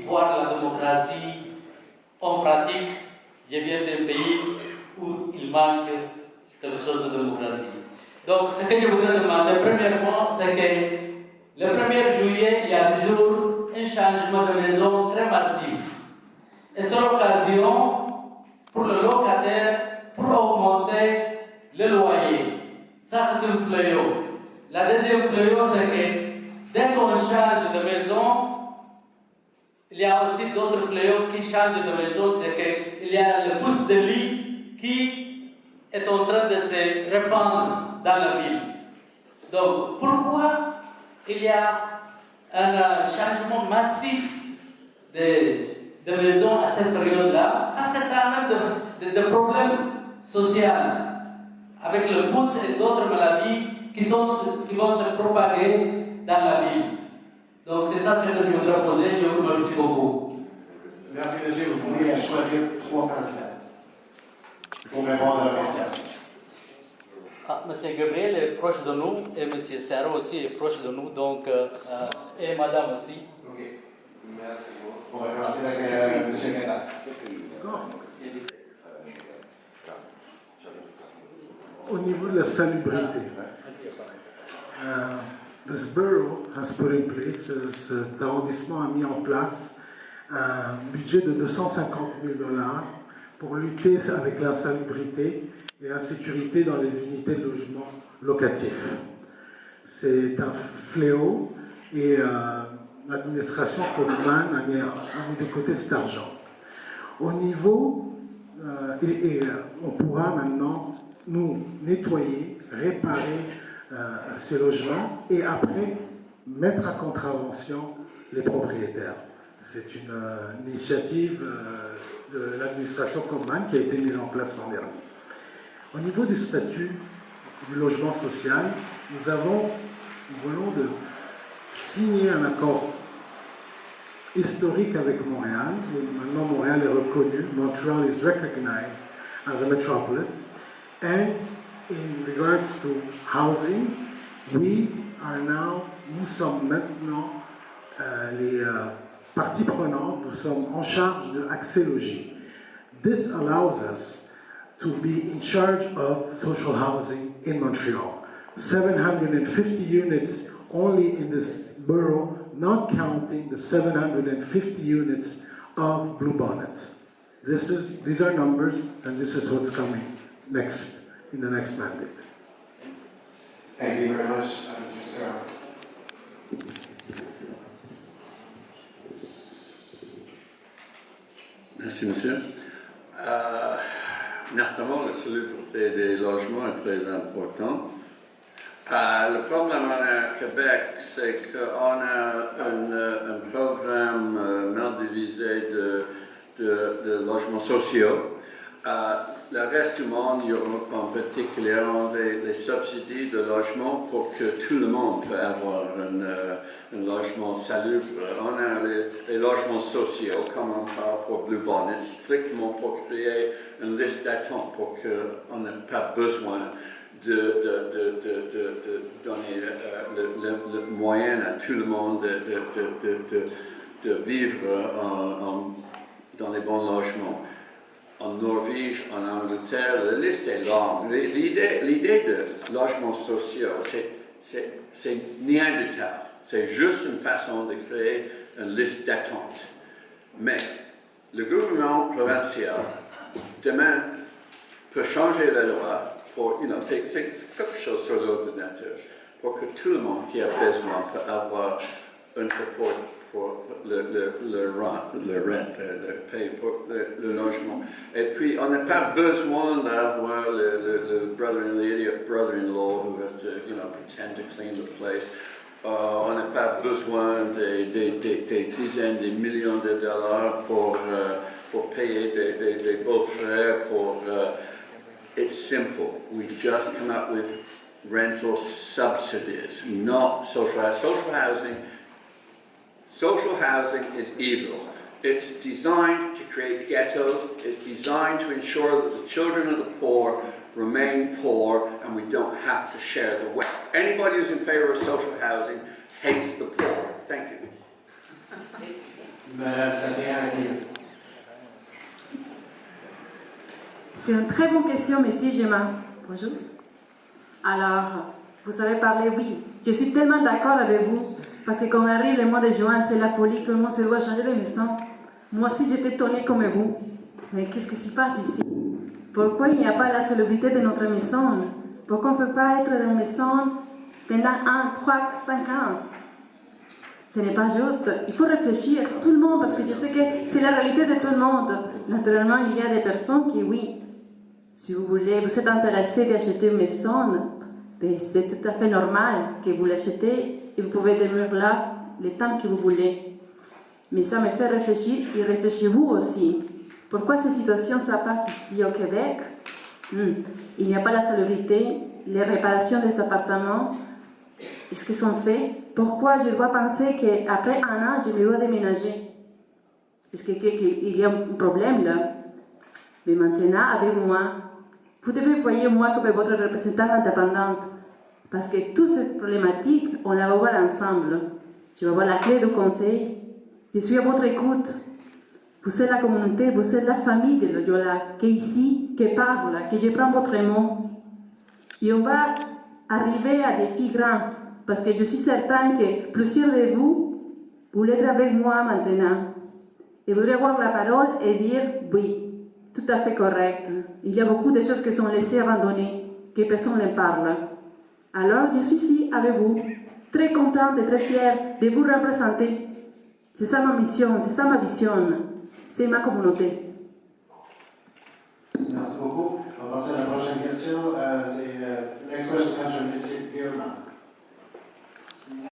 voir la démocratie en pratique. Je viens d'un pays où il manque quelque chose de démocratie. Donc, ce que je voudrais demander, premièrement, c'est que le 1er juillet, il y a toujours un changement de maison très massif. Et c'est l'occasion pour le locataire pour augmenter le loyer. Ça, c'est un fléau. La deuxième fléau, c'est que dès qu'on change de maison, il y a aussi d'autres fléaux qui changent de maison, c'est qu'il y a le pouce de lit qui est en train de se répandre dans la ville. Donc, pourquoi il y a un changement massif de maisons à cette période-là? Parce que ça amène des problèmes sociaux, avec le pouce et d'autres maladies qui vont se propager dans la ville. Donc c'est ça que je voudrais poser. Je vous remercie beaucoup. Merci, monsieur. Vous pouvez choisir 3 candidats. Il faut répondre à la question. Monsieur Gabriel est proche de nous et monsieur Sarah aussi est proche de nous, donc, et madame aussi. Ok. Merci beaucoup. On va commencer avec monsieur Guetta. D'accord. Au niveau de la salubrité, this borough has put in place, cet arrondissement a mis en place un budget de $250 000 pour lutter avec l'insalubrité et l'insécurité dans les unités de logement locatif. C'est un fléau et l'administration Coleman a mis de côté cet argent. Au niveau, on pourra maintenant nous nettoyer, réparer ces logements et après mettre à contravention les propriétaires. C'est une initiative de l'administration Coleman qui a été mise en place l'an dernier. Au niveau du statut du logement social, nous voulons de signer un accord historique avec Montréal. Maintenant, Montréal est reconnu. Montreal is recognized as a metropolis. And in regards to housing, nous sommes maintenant les parties prenantes, nous sommes en charge de Accès Logis. This allows us to be in charge of social housing in Montreal. 750 units only in this borough, not counting the 750 units of Blue Bonnets. These are numbers, and this is what's coming next, in the next mandate. Thank you very much, Mr. Sarah. Merci, monsieur. Naturellement, la salubrité des logements est très importante. Le problème à Québec, c'est qu'on a un programme mal divisé de logements sociaux. Le reste du monde, il y aura en particulier des subsidies de logement pour que tout le monde puisse avoir un logement salubre. On a les logements sociaux, comme on parle pour Blue Bonnet, strictement pour créer une liste d'attente, pour qu'on n'ait pas besoin de donner le moyen à tout le monde de vivre dans les bons logements. En Norvège, en Angleterre, la liste est longue. L'idée de logements sociaux, c'est néandertal. C'est juste une façon de créer une liste d'attente. Mais le gouvernement provincial, demain, peut changer la loi pour, c'est quelque chose sur l'ordinateur, pour que tout le monde qui a besoin peut avoir un support pour le rent, le paye pour le logement. Et puis, on n'a pas besoin d'avoir le brother-in-law who has to, pretend to clean the place. On n'a pas besoin des dizaines de millions de dollars pour payer des beaux-frères. It's simple. We just come up with rental subsidies, not social housing. Social housing is evil. It's designed to create ghettos. It's designed to ensure that the children of the poor remain poor and we don't have to share the wealth. Anybody who's in favor of social housing hates the poor. Thank you. Madame Satia Aguirre. C'est une très bonne question, monsieur Gemma. Bonjour. Alors, vous avez parlé, oui. Je suis tellement d'accord avec vous. Parce que quand on arrive le mois de juin, c'est la folie, tout le monde se doit changer de maison. Moi aussi, j'étais étonnée comme vous. Mais qu'est-ce qui se passe ici? Pourquoi il n'y a pas la célébrité de notre maison? Pourquoi on ne peut pas être dans une maison pendant 1, 3, 5 ans? Ce n'est pas juste. Il faut réfléchir, tout le monde, parce que je sais que c'est la réalité de tout le monde. Naturellement, il y a des personnes qui, oui, si vous voulez, vous êtes intéressé d'acheter une maison, ben c'est tout à fait normal que vous l'achetez et vous pouvez demeurer là le temps que vous voulez. Mais ça me fait réfléchir et réfléchissez-vous aussi. Pourquoi ces situations ça passe ici au Québec? Il n'y a pas la salubrité, les réparations des appartements, est-ce qu'ils sont faits? Pourquoi je dois penser qu'après 1 an, je dois déménager? Est-ce qu'il y a un problème là? Mais maintenant, avec moi, vous devez voir moi comme votre représentante indépendante. Parce que toute cette problématique, on la va voir ensemble. Je vais avoir la clé du conseil. Je suis à votre écoute. Vous êtes la communauté, vous êtes la famille de Loyola, qui est ici, qui parle, que je prends votre mot. Et on va arriver à des filles grands. Parce que je suis certain que plusieurs de vous voulez être avec moi maintenant. Et voudrez avoir la parole et dire oui. Tout à fait correct. Il y a beaucoup de choses qui sont laissées abandonnées, que personne ne parle. Alors, je suis ici avec vous, très contente et très fière de vous représenter. C'est ça ma mission, c'est ça ma vision, c'est ma communauté. Merci beaucoup. On va passer à la prochaine question. C'est next question comes from Mr. Guillermo.